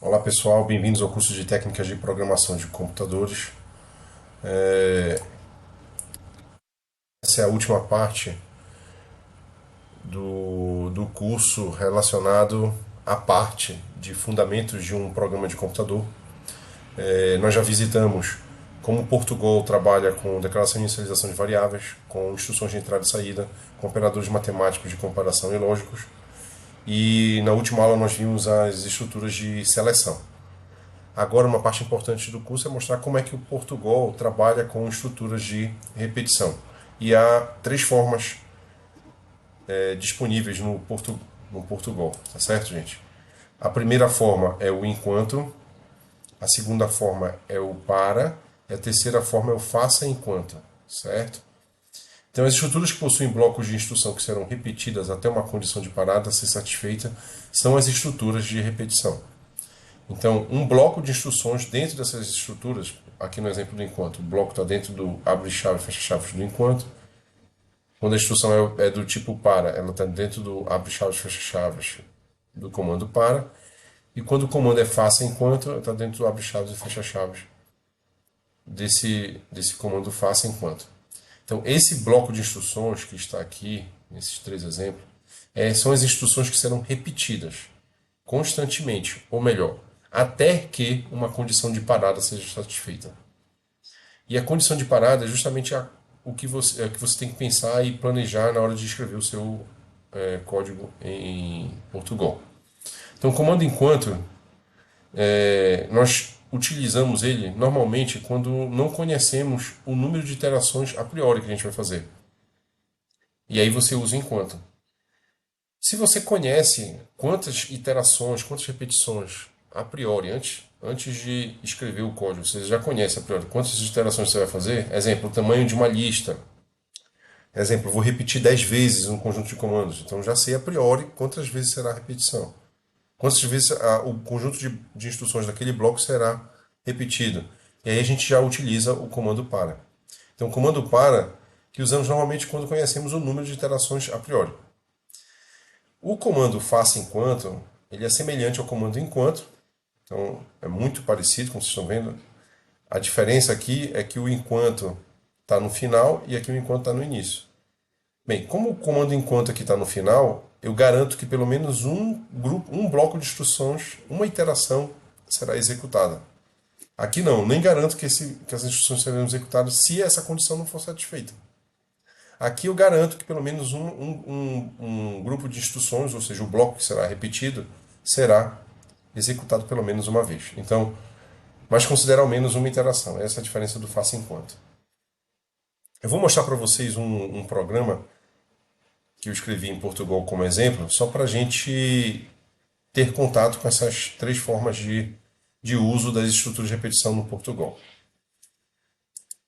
Olá pessoal, bem-vindos ao curso de Técnicas de Programação de Computadores. Essa é a última parte do curso relacionado à parte de fundamentos de um programa de computador. Nós já visitamos como o Portugal trabalha com declaração e inicialização de variáveis, com instruções de entrada e saída, com operadores matemáticos de comparação e lógicos. E na última aula nós vimos as estruturas de seleção. Agora, uma parte importante do curso é mostrar como é que o Portugal trabalha com estruturas de repetição. E há três formas disponíveis no Portugal, tá certo, gente? A primeira forma é o enquanto, a segunda forma é o para, e a terceira forma é o faça enquanto, certo? Então, as estruturas que possuem blocos de instrução que serão repetidas até uma condição de parada ser satisfeita são as estruturas de repetição. Então, um bloco de instruções dentro dessas estruturas, aqui no exemplo do enquanto, o bloco está dentro do abre-chave e fecha-chaves do enquanto. Quando a instrução é do tipo para, ela está dentro do abre-chaves e fecha-chaves do comando para. E quando o comando é faça enquanto, está dentro do abre-chaves e fecha-chaves desse comando faça enquanto. Então, esse bloco de instruções que está aqui, nesses três exemplos, são as instruções que serão repetidas constantemente, ou melhor, até que uma condição de parada seja satisfeita. E a condição de parada é justamente o que você tem que pensar e planejar na hora de escrever o seu código em Portugal. Então, o comando enquanto, nós utilizamos ele normalmente quando não conhecemos o número de iterações a priori que a gente vai fazer. E aí você usa enquanto. Se você conhece quantas iterações, quantas repetições a priori, antes de escrever o código, você já conhece a priori quantas iterações você vai fazer. Exemplo, o tamanho de uma lista. Exemplo, vou repetir 10 vezes um conjunto de comandos. Então já sei a priori quantas vezes será a repetição. Quantas vezes o conjunto de instruções daquele bloco será repetido. E aí a gente já utiliza o comando para. Então o comando para que usamos normalmente quando conhecemos o número de iterações a priori. O comando faça enquanto, ele é semelhante ao comando enquanto, então é muito parecido, como vocês estão vendo. A diferença aqui é que o enquanto está no final e aqui o enquanto está no início. Bem, como o comando enquanto aqui está no final, eu garanto que pelo menos um bloco de instruções, uma iteração será executada. Aqui não, nem garanto que as instruções serão executadas se essa condição não for satisfeita. Aqui eu garanto que pelo menos um grupo de instruções, ou seja, o bloco que será repetido, será executado pelo menos uma vez. Então, mas considera ao menos uma iteração. Essa é a diferença do faça enquanto. Eu vou mostrar para vocês um programa que eu escrevi em Portugal como exemplo, só para a gente ter contato com essas três formas de uso das estruturas de repetição no Portugal.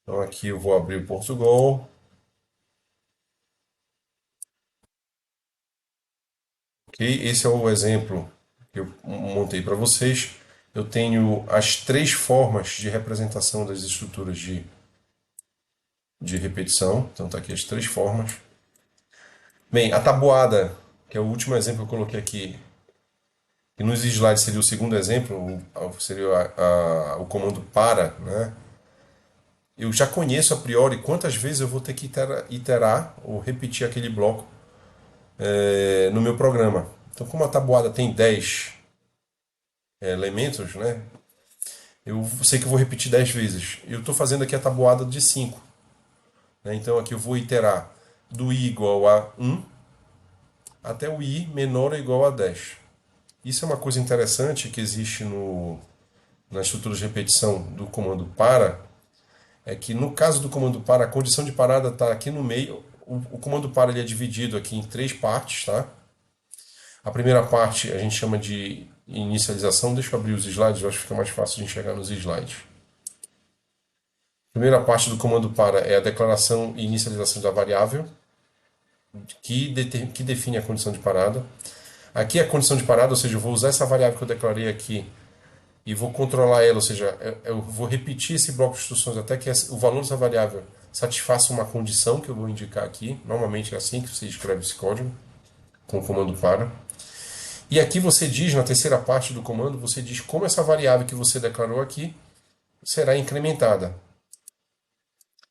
Então aqui eu vou abrir o Portugal. Ok, esse é o exemplo que eu montei para vocês. Eu tenho as três formas de representação das estruturas de repetição. Então está aqui as três formas. Bem, a tabuada, que é o último exemplo que eu coloquei aqui, e nos slides seria o segundo exemplo, seria o comando para, né? Eu já conheço a priori quantas vezes eu vou ter que iterar ou repetir aquele bloco no meu programa. Então, como a tabuada tem 10 elementos, né? Eu sei que eu vou repetir 10 vezes. Eu estou fazendo aqui a tabuada de 5. Né? Então, aqui eu vou iterar do i igual a 1 até o i menor ou igual a 10. Isso é uma coisa interessante que existe na estrutura de repetição do comando para, é que no caso do comando para, a condição de parada está aqui no meio. O comando para ele é dividido aqui em três partes, tá? A primeira parte a gente chama de inicialização. Deixa eu abrir os slides, eu acho que fica mais fácil de enxergar nos slides. A primeira parte do comando para é a declaração e inicialização da variável, que define a condição de parada. Aqui é a condição de parada, ou seja, eu vou usar essa variável que eu declarei aqui e vou controlar ela, ou seja, eu vou repetir esse bloco de instruções até que o valor dessa variável satisfaça uma condição que eu vou indicar aqui. Normalmente é assim que você escreve esse código, com o comando para. E aqui você diz, na terceira parte do comando, você diz como essa variável que você declarou aqui será incrementada.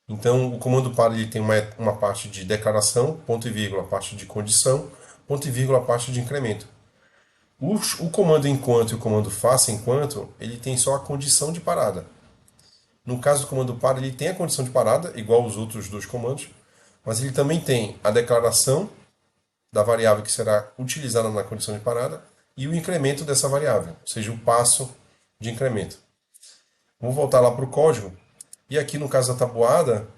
Então, o comando para ele tem uma parte de declaração, ponto e vírgula, parte de condição, ponto e vírgula, parte de incremento. O comando enquanto e o comando faça enquanto, ele tem só a condição de parada. No caso do comando para, ele tem a condição de parada, igual os outros dois comandos, mas ele também tem a declaração da variável que será utilizada na condição de parada e o incremento dessa variável, ou seja, o passo de incremento. Vamos voltar lá para o código. E aqui no caso da tabuada,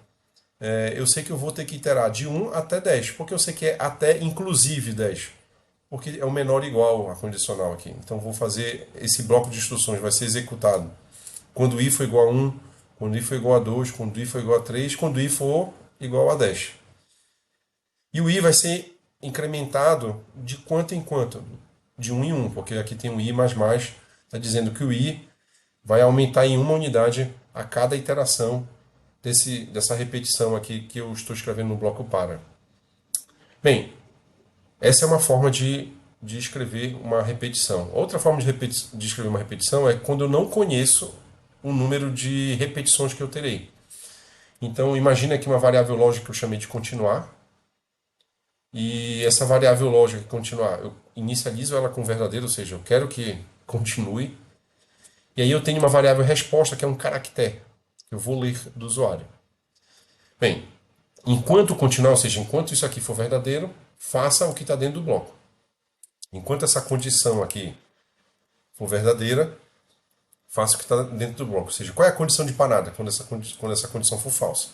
eu sei que eu vou ter que iterar de 1 até 10, porque eu sei que é até inclusive 10, porque é o menor igual a condicional aqui. Então vou fazer esse bloco de instruções, vai ser executado quando i for igual a 1, quando i for igual a 2, quando i for igual a 3, quando i for igual a 10. E o i vai ser incrementado de quanto em quanto? De 1 em 1, porque aqui tem um i mais mais, está dizendo que o i vai aumentar em uma unidade a cada iteração dessa repetição aqui que eu estou escrevendo no bloco para. Bem, essa é uma forma de escrever uma repetição. Outra forma de escrever uma repetição é quando eu não conheço o número de repetições que eu terei. Então, imagina aqui uma variável lógica que eu chamei de continuar. E essa variável lógica que continuar, eu inicializo ela com verdadeiro, ou seja, eu quero que continue. E aí eu tenho uma variável resposta, que é um caractere, que eu vou ler do usuário. Bem, enquanto continuar, ou seja, enquanto isso aqui for verdadeiro, faça o que está dentro do bloco. Enquanto essa condição aqui for verdadeira, faça o que está dentro do bloco. Ou seja, qual é a condição de parada quando essa condição for falsa?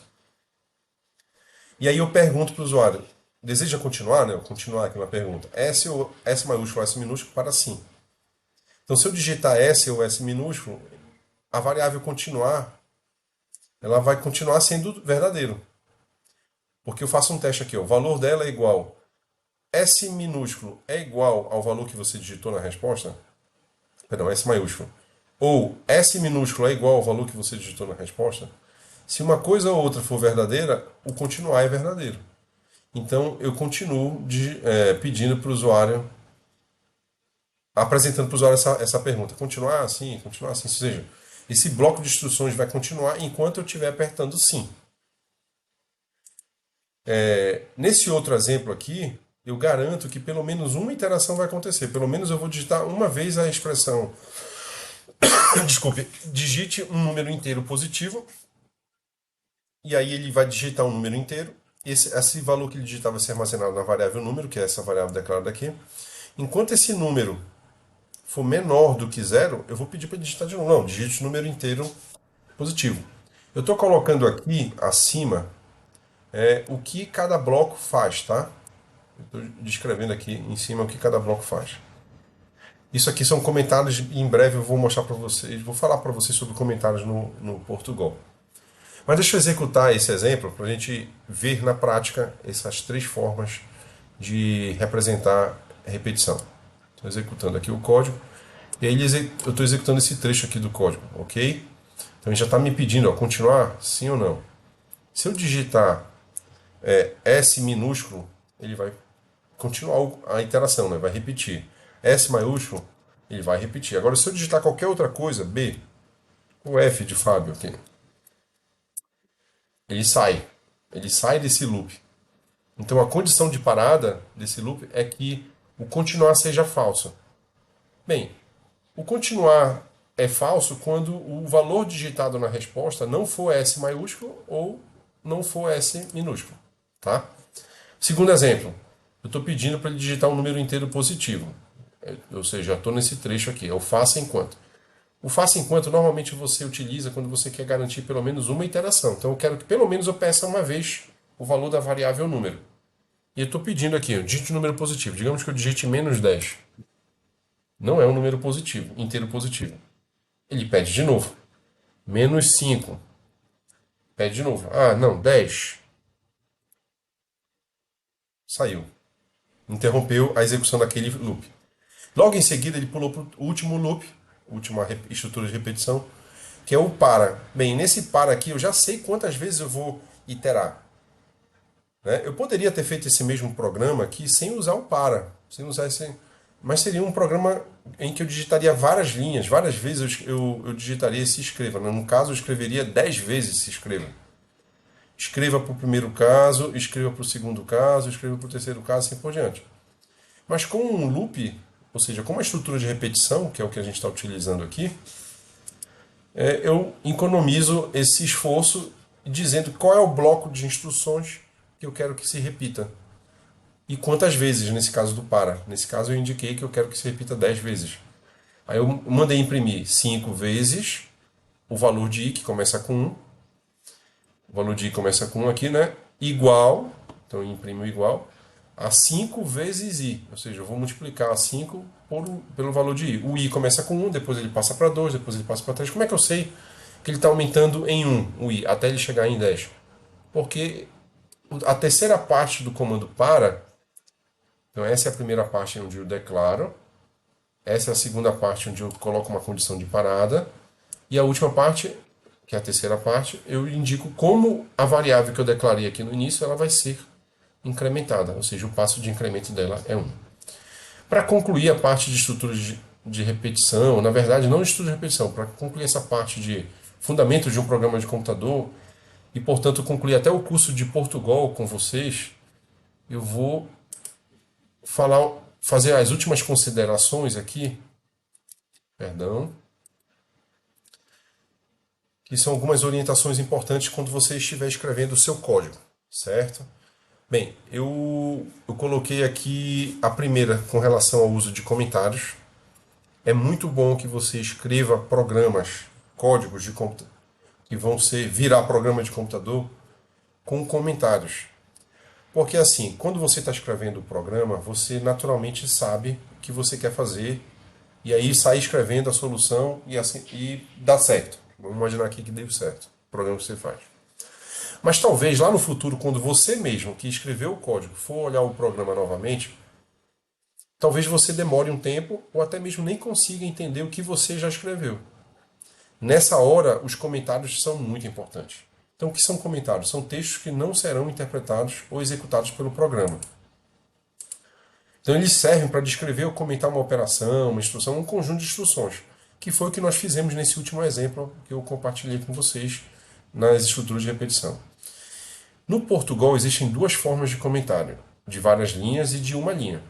E aí eu pergunto para o usuário, deseja continuar? Né? Continuar aqui uma pergunta. S ou S maiúsculo ou S minúsculo para sim. Então, se eu digitar S ou S minúsculo, a variável continuar, ela vai continuar sendo verdadeiro. Porque eu faço um teste aqui, ó, o valor dela é igual. S minúsculo é igual ao valor que você digitou na resposta? Perdão, S maiúsculo. Ou S minúsculo é igual ao valor que você digitou na resposta? Se uma coisa ou outra for verdadeira, o continuar é verdadeiro. Então, eu continuo pedindo para o usuário, apresentando para o usuário essa pergunta. Continuar assim, continuar assim. Ou seja, esse bloco de instruções vai continuar enquanto eu estiver apertando sim. Nesse outro exemplo aqui, eu garanto que pelo menos uma interação vai acontecer. Pelo menos eu vou digitar uma vez a expressão. Desculpe, digite um número inteiro positivo. E aí ele vai digitar um número inteiro. Esse valor que ele digitar vai ser armazenado na variável número, que é essa variável declarada aqui. Enquanto esse número for menor do que zero, eu vou pedir para digitar de novo. Não, digite o número inteiro positivo. Eu estou colocando aqui acima o que cada bloco faz, tá? Estou descrevendo aqui em cima o que cada bloco faz. Isso aqui são comentários, e em breve eu vou mostrar para vocês, vou falar para vocês sobre comentários no Portugal. Mas deixa eu executar esse exemplo para a gente ver na prática essas três formas de representar repetição. Estou executando aqui o código e aí eu estou executando esse trecho aqui do código, ok? Então ele já está me pedindo, ó, continuar, sim ou não. Se eu digitar S minúsculo, ele vai continuar a interação, né? Vai repetir. S maiúsculo, ele vai repetir. Agora, se eu digitar qualquer outra coisa, B, o F de Fábio aqui, ele sai desse loop. Então, a condição de parada desse loop é que o continuar seja falso. Bem, o continuar é falso quando o valor digitado na resposta não for S maiúsculo ou não for S minúsculo, tá? Segundo exemplo, eu estou pedindo para ele digitar um número inteiro positivo. Ou seja, já estou nesse trecho aqui, é o faça enquanto. O faça enquanto normalmente você utiliza quando você quer garantir pelo menos uma iteração. Então eu quero que pelo menos eu peça uma vez o valor da variável número. E eu estou pedindo aqui, digite um número positivo. Digamos que eu digite menos 10. Não é um número positivo, inteiro positivo. Ele pede de novo. Menos 5. Pede de novo. Ah, não, 10. Saiu. Interrompeu a execução daquele loop. Logo em seguida, ele pulou para o último loop, última estrutura de repetição, que é o para. Bem, nesse para aqui eu já sei quantas vezes eu vou iterar. Né? Eu poderia ter feito esse mesmo programa aqui sem usar o para, sem usar mas seria um programa em que eu digitaria várias linhas, várias vezes eu digitaria se escreva. No caso, eu escreveria 10 vezes se escreva. Escreva para o primeiro caso, escreva para o segundo caso, escreva para o terceiro caso, assim por diante. Mas com um loop, ou seja, com uma estrutura de repetição, que é o que a gente está utilizando aqui, eu economizo esse esforço dizendo qual é o bloco de instruções que eu quero que se repita. E quantas vezes, nesse caso do para. Nesse caso eu indiquei que eu quero que se repita 10 vezes. Aí eu mandei imprimir 5 vezes o valor de i, que começa com 1. O valor de i começa com 1 aqui, né? Igual, então eu imprimo igual, a 5 vezes i. Ou seja, eu vou multiplicar a 5 pelo valor de i. O i começa com 1, depois ele passa para 2, depois ele passa para 3. Como é que eu sei que ele está aumentando em 1, o i, até ele chegar em 10? Porque a terceira parte do comando para, então essa é a primeira parte onde eu declaro, essa é a segunda parte onde eu coloco uma condição de parada, e a última parte, que é a terceira parte, eu indico como a variável que eu declarei aqui no início ela vai ser incrementada, ou seja, o passo de incremento dela é 1. Para concluir a parte de estrutura de repetição, na verdade não de estrutura de repetição, para concluir essa parte de fundamentos de um programa de computador, e portanto concluir até o curso de Portugal com vocês, eu vou fazer as últimas considerações aqui, perdão, que são algumas orientações importantes quando você estiver escrevendo o seu código, certo? Bem, eu coloquei aqui a primeira com relação ao uso de comentários. É muito bom que você escreva programas, códigos de computador, que vão virar programa de computador com comentários. Porque assim, quando você está escrevendo o programa, você naturalmente sabe o que você quer fazer e aí sai escrevendo a solução e dá certo. Vamos imaginar aqui que deu certo o programa que você faz. Mas talvez lá no futuro, quando você mesmo que escreveu o código for olhar o programa novamente, talvez você demore um tempo ou até mesmo nem consiga entender o que você já escreveu. Nessa hora, os comentários são muito importantes. Então, o que são comentários? São textos que não serão interpretados ou executados pelo programa. Então, eles servem para descrever ou comentar uma operação, uma instrução, um conjunto de instruções, que foi o que nós fizemos nesse último exemplo que eu compartilhei com vocês nas estruturas de repetição. No Portugal, existem duas formas de comentário, de várias linhas e de uma linha.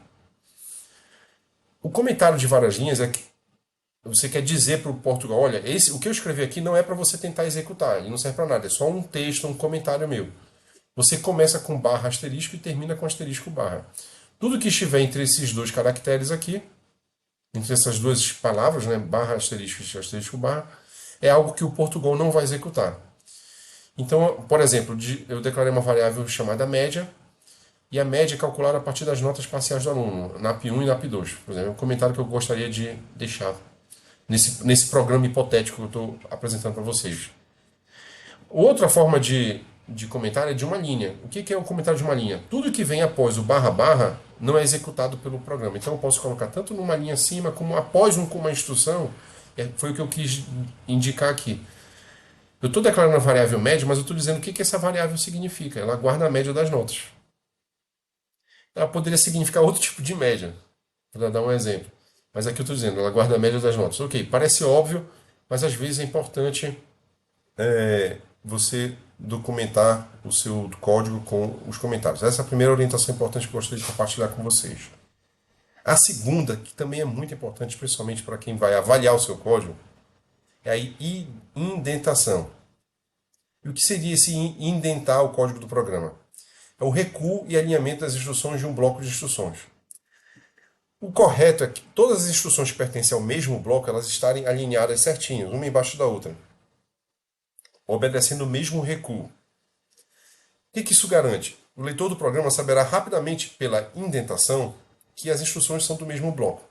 O comentário de várias linhas é que você quer dizer para o Portugal, olha, o que eu escrevi aqui não é para você tentar executar, ele não serve para nada, é só um texto, um comentário meu. Você começa com barra asterisco e termina com asterisco barra. Tudo que estiver entre esses dois caracteres aqui, entre essas duas palavras, né, barra asterisco e asterisco barra, é algo que o Portugal não vai executar. Então, por exemplo, eu declarei uma variável chamada média, e a média é calculada a partir das notas parciais do aluno, NAP1 e NAP2. Por exemplo, é um comentário que eu gostaria de deixar nesse programa hipotético que eu estou apresentando para vocês. Outra forma de comentário é de uma linha. O que é o comentário de uma linha? Tudo que vem após o barra barra não é executado pelo programa. Então eu posso colocar tanto numa linha acima como após uma instrução. Foi o que eu quis indicar aqui. Eu estou declarando a variável média, mas eu estou dizendo o que essa variável significa. Ela guarda a média das notas. Ela poderia significar outro tipo de média, para dar um exemplo. Mas aqui eu estou dizendo, ela guarda a média das notas. Ok, parece óbvio, mas às vezes é importante você documentar o seu código com os comentários. Essa é a primeira orientação importante que eu gostaria de compartilhar com vocês. A segunda, que também é muito importante, principalmente para quem vai avaliar o seu código, é a indentação. E o que seria esse indentar o código do programa? É o recuo e alinhamento das instruções de um bloco de instruções. O correto é que todas as instruções que pertencem ao mesmo bloco elas estarem alinhadas certinhas, uma embaixo da outra, obedecendo o mesmo recuo. O que isso garante? O leitor do programa saberá rapidamente, pela indentação, que as instruções são do mesmo bloco.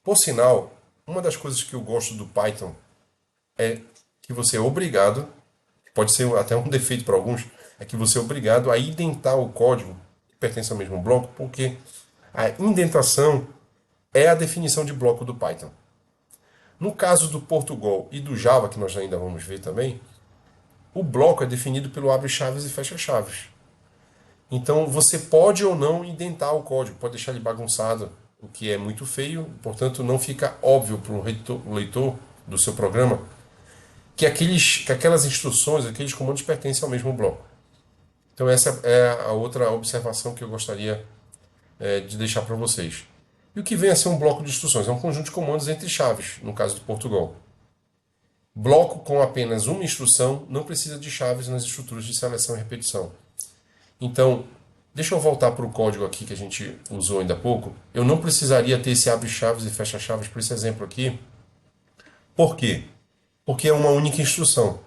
Por sinal, uma das coisas que eu gosto do Python é que você é obrigado, pode ser até um defeito para alguns, é que você é obrigado a indentar o código que pertence ao mesmo bloco, porque a indentação é a definição de bloco do Python. No caso do Portugal e do Java, que nós ainda vamos ver também, o bloco é definido pelo abre chaves e fecha chaves. Então você pode ou não indentar o código, pode deixar ele bagunçado. o que é muito feio, portanto não fica óbvio para o leitor do seu programa que aquelas instruções, aqueles comandos pertencem ao mesmo bloco. Então essa é a outra observação que eu gostaria de deixar para vocês. E o que vem a ser um bloco de instruções? É um conjunto de comandos entre chaves, no caso do Portugal. Bloco com apenas uma instrução não precisa de chaves nas estruturas de seleção e repetição. Então, deixa eu voltar para o código aqui que a gente usou ainda há pouco. Eu não precisaria ter esse abre-chaves e fecha-chaves para esse exemplo aqui. Por quê? Porque é uma única instrução.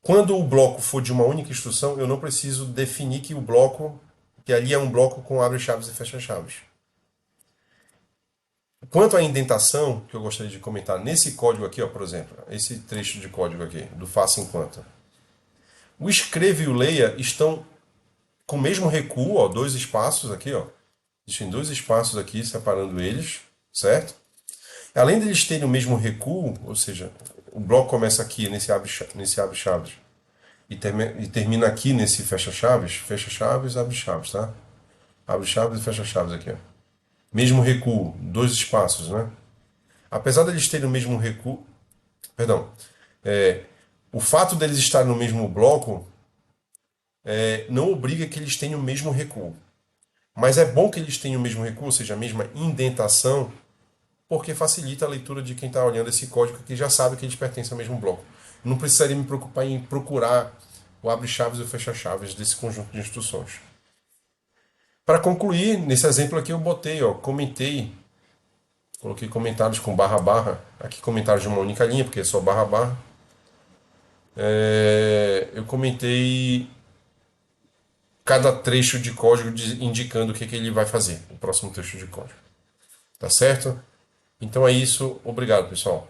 Quando o bloco for de uma única instrução, eu não preciso definir que ali é um bloco com abre-chaves e fecha-chaves. Quanto à indentação, que eu gostaria de comentar nesse código aqui, ó, por exemplo, esse trecho de código aqui, do faça enquanto. O escreva e o leia estão com o mesmo recuo, ó, dois espaços aqui, ó. Existem dois espaços aqui separando eles, certo? Além de eles terem o mesmo recuo, ou seja, o bloco começa aqui nesse abre-chaves e termina aqui nesse fecha-chaves, abre-chaves, tá? Abre-chaves e fecha-chaves aqui, ó. Mesmo recuo, dois espaços, né? Apesar deles terem o mesmo recuo, perdão, o fato deles estarem no mesmo bloco não obriga que eles tenham o mesmo recuo. Mas é bom que eles tenham o mesmo recuo, ou seja, a mesma indentação, porque facilita a leitura de quem está olhando esse código que já sabe que eles pertencem ao mesmo bloco. Não precisaria me preocupar em procurar o abre-chaves e o fecha-chaves desse conjunto de instruções. Para concluir, nesse exemplo aqui eu botei, ó, coloquei comentários com barra barra, aqui comentários de uma única linha, porque é só barra barra. Eu comentei cada trecho de código indicando o que ele vai fazer, o próximo trecho de código. Tá certo? Então é isso. Obrigado, pessoal.